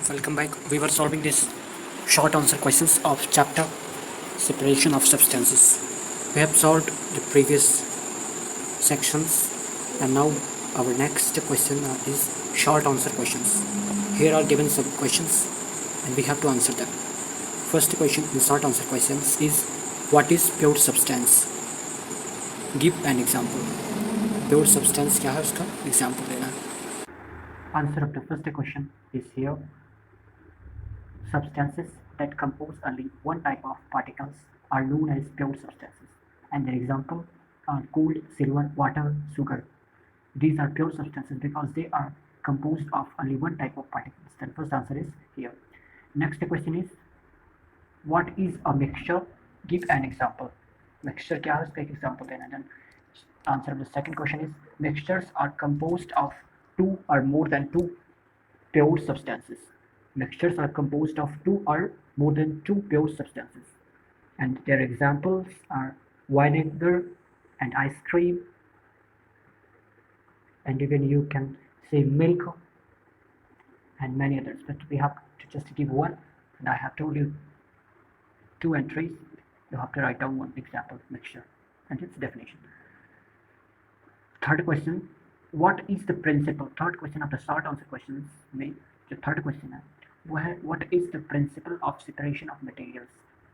Welcome back. We were solving this short answer questions of chapter separation of substances. We have solved the previous sections and now our next question is short answer questions. Here are given some questions and we have to answer them. First question in short answer questions is what is pure substance? Give an example. Pure substance क्या है उसका example देना है. Answer of the first question is here. Substances that compose only one type of particles are known as pure substances, and their example are gold, silver, water, sugar. These are pure substances because they are composed of only one type of particles. The first answer is here. Next question is what is a mixture? Give an example. Mixture क्या है उसका एक example देना. Then answer of the second question is mixtures are composed of two or more than two pure substances. Mixtures are composed of two or more than two pure substances, and their examples are vinegar and ice cream, and even you can say milk and many others, but we have to just give one, and I have told you two entries. You have to write down one example mixture and its definition. Third question, what is the principle? Third question of the short answer questions में जो third question है वो है what is the principle of separation of materials?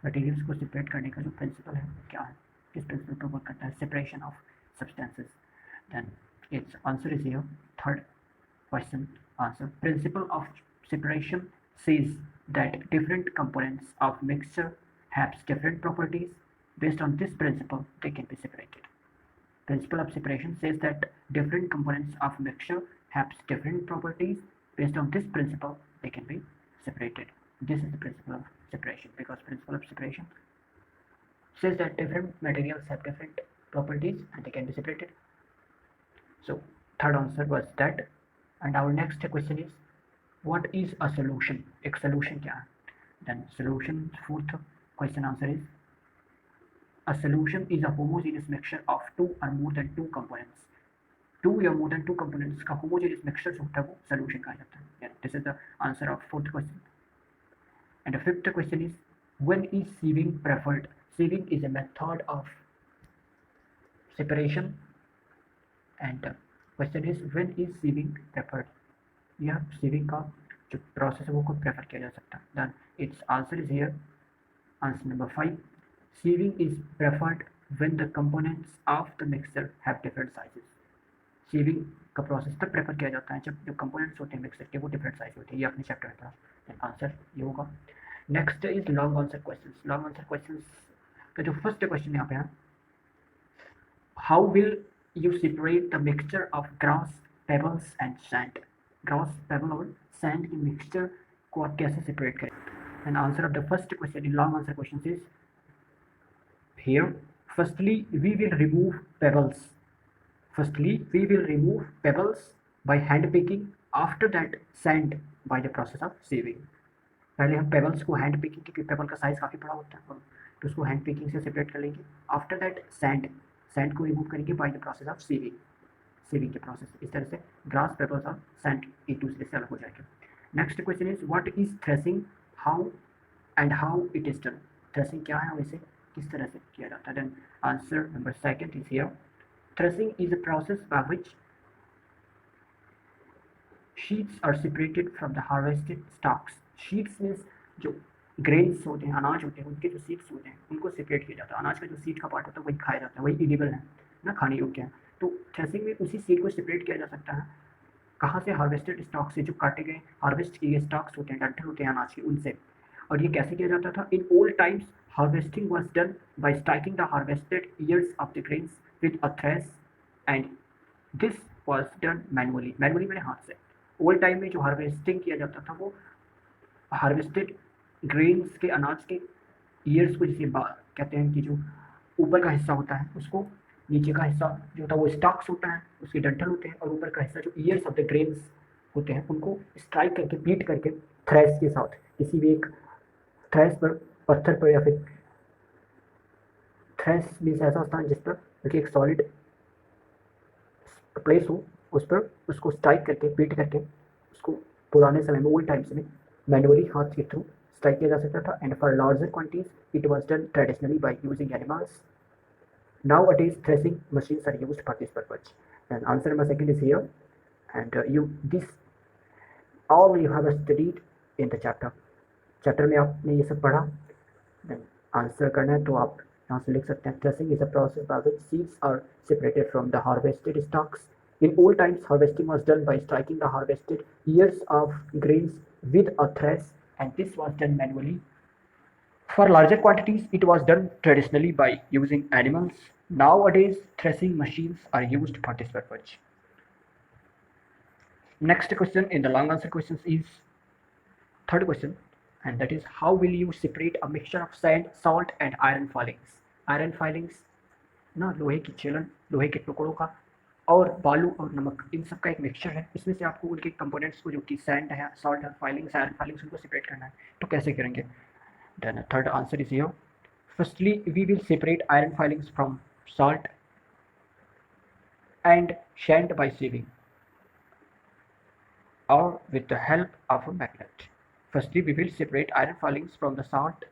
Materials को separate करने का जो principle है क्या है? किस principle पर work करता है? Separation of substances. Then its answer is here. Third question answer. Principle of separation says that different components of mixture have different properties. Based on this principle, they can be separated. Principle of separation says that different components of mixture have different properties. Based on this principle, they can be separated. This is the principle of separation, because principle of separation says that different materials have different properties and they can be separated. So third answer was that. And our next question is what is a solution? एक solution क्या है? Then solution, fourth question answer is a solution is a homogeneous mixture of two or more than two components. Two या more than two components का homogeneous mixture जो होता है वो solution कहा जाता है. Yeah, this is the answer of fourth question. And the fifth question is when is sieving preferred? Sieving is a method of separation, and question is when is sieving preferred? यह sieving का जो process है वो को prefer किया जा सकता है. Then its answer is here. Answer number 5. Sieving is preferred when the components of the mixture have different sizes. Sieving का प्रोसेस तब प्रेफर किया जाता है जब जो कंपोनेंट्स होते हैं मिक्सर के वो डिफरेंट साइज होते हैं. ये अपने चैप्टर में था. आंसर ये होगा. Next is long answer questions. Long answer questions का जो फर्स्ट क्वेश्चन यहाँ पे है how will you separate the mixture of grass pebbles and sand. Grass pebble और सैंड की मिक्सचर को आप कैसे सेपरेट करें. And answer of the first question in long answer question is here. Firstly, we will remove pebbles. Firstly, we will remove pebbles by hand picking. After that, sand by the process of sieving. पहले हम pebbles को hand picking, क्योंकि payable का size काफ़ी बड़ा होता है तो उसको हैंड पिकिंग से सेपरेट कर लेंगे. आफ्टर दैट सैंड को रिमूव करेंगे by the process of sieving के प्रोसेस. इस तरह से ग्रास पेबल्स और सैंड एक दूसरे से अलग हो जाएंगे. Next question is what is threshing how it is done. Threshing क्या है और इसे किस तरह से किया जाता है. Then answer number second is here. Threshing is a process by which seeds are separated from the harvested stalks. Seeds means जो ग्रेन्स होते हैं, अनाज होते हैं, उनके जो सीड्स होते हैं उनको सेपरेट किया जाता है. अनाज का जो सीड का पार्ट होता है वही खाया जाता है, वही इडिबल है ना, खाने योग्य है. तो थ्रेसिंग में उसी सीड को सेपरेट किया जा सकता है. कहाँ से? हार्वेस्टेड स्टॉक से, जो काटे गए हार्वेस्ट किए स्टॉक्स होते हैं, डंठल होते हैं अनाज के, उनसे. और ये कैसे किया जाता था? In old times harvesting was done by striking the harvested ears of the grains with a thresh, and this was done manually. Manually मैंने हाथ से. ओल्ड टाइम में जो हार्वेस्टिंग किया जाता था वो हार्वेस्टेड ग्रेन्स के, अनाज के ईयर्स को जिसे कहते हैं कि जो ऊपर का हिस्सा होता है उसको, नीचे का हिस्सा जो होता है वो स्टॉक्स होता है, उसके डंठल होते हैं, और ऊपर का हिस्सा जो ईयर्स ऑफ द ग्रेन्स होते हैं उनको स्ट्राइक करके, बीट करके थ्रेश के साथ, किसी भी एक थ्रेश पर, पत्थर पर, या फिर थ्रेश मीन्स ऐसा स्थान जिस पर एक सॉलिड प्लेस हो, उस पर उसको स्ट्राइक करके, बीट करके उसको पुराने समय में, ओल्ड टाइम्स में मैनुअली हाथ के थ्रू स्ट्राइक किया जा सकता था, and for larger quantities it was done traditionally by using animals. Nowadays threshing machines are used for this purpose. And answer number second is here, and you this all you have studied in the chapter में आपने ये सब पढ़ा. Then answer करना है तो आप यहाँ से लिख सकते हैं. Threshing is a process by which seeds are separated from the harvested stalks. In old times, harvesting was done by striking the harvested ears of grains with a thresh, and this was done manually. For larger quantities, it was done traditionally by using animals. Nowadays, threshing machines are used for this purpose. Next question in the long answer questions is third question, and that is how will you separate a mixture of sand, salt and iron filings. Iron filings ना लोहे की छेलन, लोहे के टुकड़ों का और बालू और नमक, इन सब का एक मिक्सचर है. इसमें से आपको उनके कंपोनेंट्स को जो कि सैंड है, सॉल्ट है, फाइलिंग्स, आयरन फाइलिंग्स, उनको सेपरेट करना है. तो कैसे करेंगे? Then third answer is here. Firstly we will separate iron filings from salt and sand by sieving or with the help of a magnet. Firstly, we will separate iron filings from the salt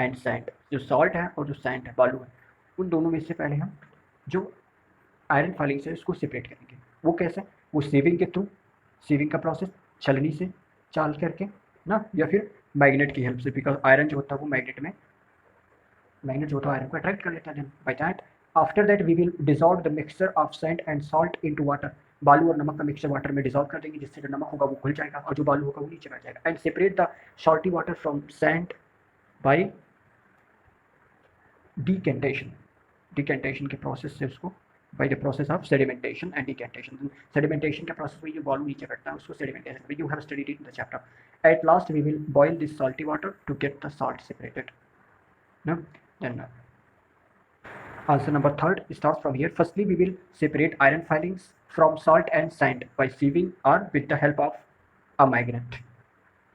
and sand. जो salt है और जो sand है, बालू है, उन दोनों में से पहले हम जो आयरन फाइलिंग्स है उसको सेपरेट करेंगे. वो कैसे? वो सीविंग के थ्रू, सीविंग का प्रोसेस छलनी से चाल करके ना, या फिर मैग्नेट की हेल्प से, बिकॉज आयरन जो होता है वो मैग्नेट जो होता है आयरन को अट्रैक्ट कर लेता है. By that after that we will dissolve the mixture of sand and salt into water. बालू और नमक का मिक्सचर वाटर में डिजॉल्व कर देंगे, जिससे जो नमक होगा वो घुल जाएगा और जो बालू होगा वो नीचे बैठ जाएगा. And separate the salty water from sand by decantation के प्रोसेस से उसको, by the process of sedimentation and decantation. Sedimentation का process में जो बालू नीचे बैठता है उसको sedimentation. You have studied it in the chapter. At last we will boil this salty water to get the salt separated. No? Then answer number third starts from here. Firstly, we will separate iron filings from salt and sand by sieving or with the help of a magnet.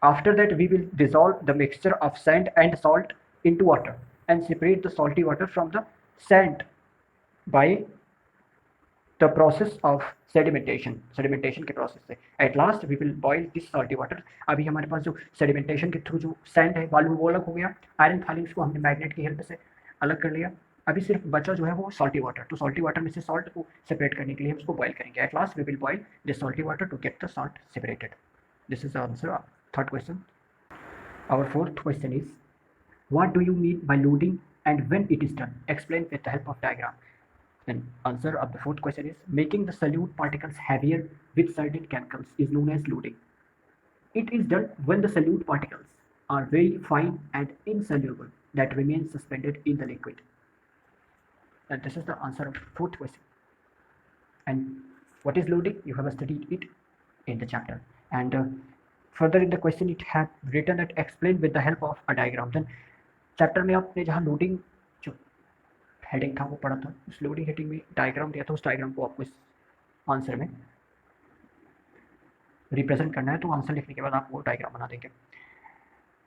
After that, we will dissolve the mixture of sand and salt into water and separate the salty water from the sand by the process of sedimentation के process से. At last we will boil this salty water. अभी हमारे पास जो sedimentation के through जो sand है, बालू, वो अलग हो गया. आयरन फाइलिंग्स को हमने मैग्नेट की हेल्प से अलग कर लिया. अभी सिर्फ बचा जो है वो salty water. तो salty water में से salt को सेपरेट करने के लिए हम उसको बॉयल करेंगे. At last we will boil this salty water to get the salt separated. This is the answer of third question. Our fourth question is, what do you mean by loading and when it is done? Explain with the help of diagram. Then answer of the fourth question is, making the solute particles heavier with certain chemicals is known as loading. It is done when the solute particles are very fine and insoluble that remain suspended in the liquid. And this is the answer of the fourth question. And what is loading? You have studied it in the chapter. And further in the question it have written that explain with the help of a diagram. Then chapter में आपने जहाँ loading जो heading था वो पढ़ा था, उस loading heading में डायग्राम दिया था, उस डायग्राम को आपको इस आंसर में रिप्रेजेंट करना है. तो आंसर लिखने के बाद आप वो डायग्राम बना देंगे.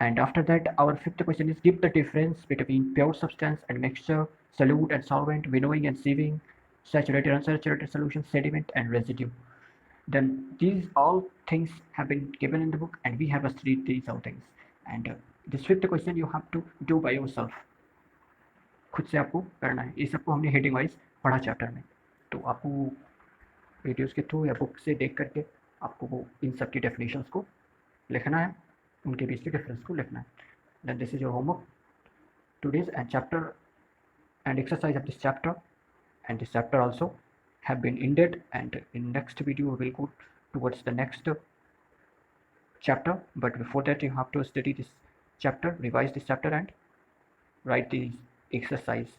And after that our fifth question is, give the difference between pure substance and mixture, solute and solvent, winnowing and sieving, saturated unsaturated solution, sediment and residue. Then these all things have been given in the book and we have studied these all things. And this fifth question you have to do by yourself. खुद से आपको करना है. ये सबको हमने heading wise पढ़ा chapter में, तो आपको वीडियोस के थ्रू या बुक से देख करके आपको वो इन सब की डेफिनेशंस को लिखना है, उनके बीच के डिफरेंस को लिखना है. Then this is your homework today's and chapter and exercise of this chapter, and this chapter also have been ended, and in next video we will go towards the next chapter. But before that you have to study this chapter, revise this chapter and write these exercise